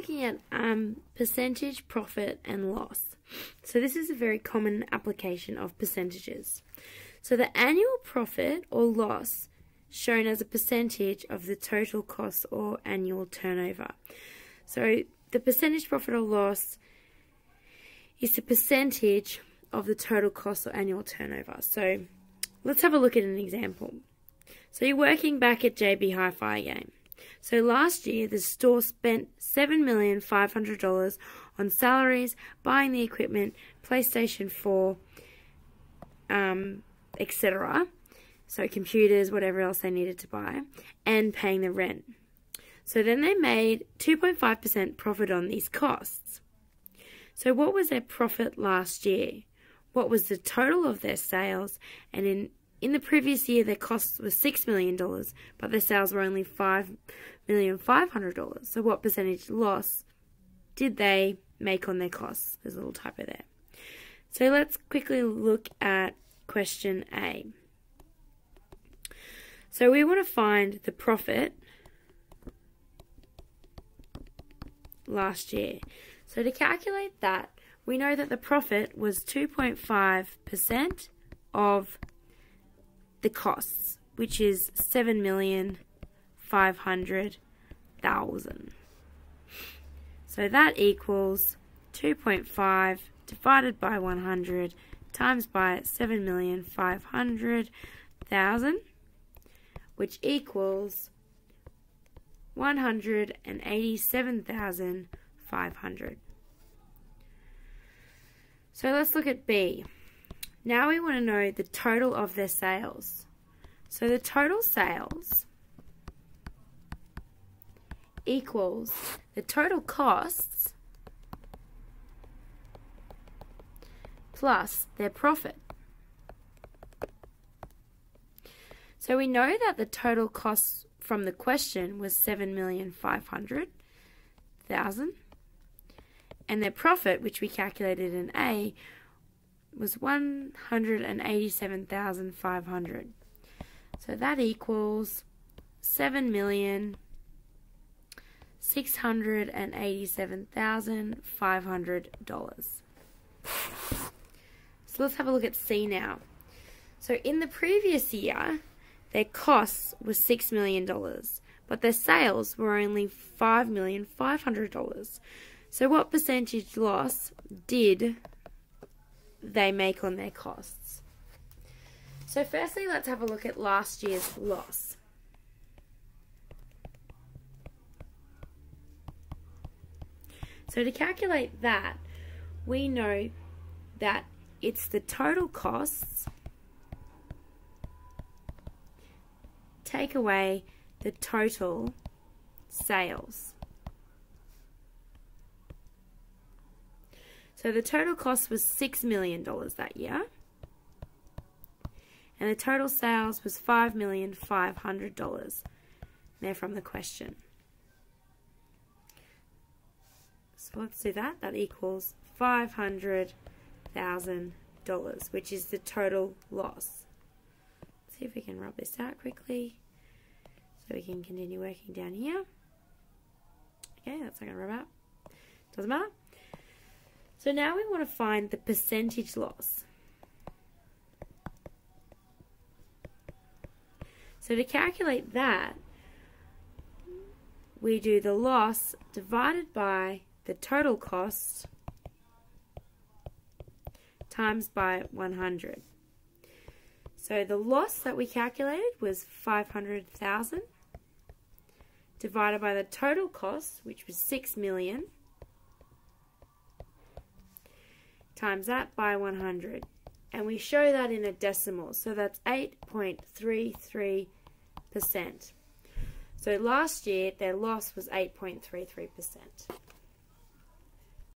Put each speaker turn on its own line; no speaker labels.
looking at percentage profit and loss. So this is a very common application of percentages. So the annual profit or loss shown as a percentage of the total cost or annual turnover. So the percentage profit or loss is the percentage of the total cost or annual turnover. So let's have a look at an example. So you're working back at JB Hi-Fi again. So last year the store spent $7,500,000 on salaries, buying the equipment, PlayStation 4, etc. So computers, whatever else they needed to buy, and paying the rent. So then they made 2.5% profit on these costs. So what was their profit last year? What was the total of their sales? And in the previous year, their costs were $6 million, but their sales were only $5,500,000. So what percentage loss did they make on their costs? There's a little typo there. So let's quickly look at question A. So we want to find the profit last year. So to calculate that, we know that the profit was 2.5% of the costs, which is $7,500,000. So that equals 2.5 divided by 100 times by 7,500,000, which equals 187,500. So let's look at B. Now we want to know the total of their sales. So the total sales equals the total costs plus their profit. So we know that the total costs from the question was $7,500,000, and their profit, which we calculated in A, was $187,500. So that equals $7,687,500. So let's have a look at C now. So in the previous year, their costs were $6 million, but their sales were only $5,500,000. So what percentage loss did they make on their costs? So firstly, let's have a look at last year's loss. So to calculate that, we know that it's the total costs take away the total sales. So the total cost was $6 million that year, and the total sales was $5,500,000. They're from the question. So let's do that. That equals $500,000, which is the total loss. Let's see if we can rub this out quickly so we can continue working down here. Okay, that's not going to rub out. Doesn't matter. So now we want to find the percentage loss. So to calculate that, we do the loss divided by the total cost times by 100. So the loss that we calculated was 500,000 divided by the total cost, which was 6 million, times that by 100. And we show that in a decimal, so that's 8.33%. So last year, their loss was 8.33%.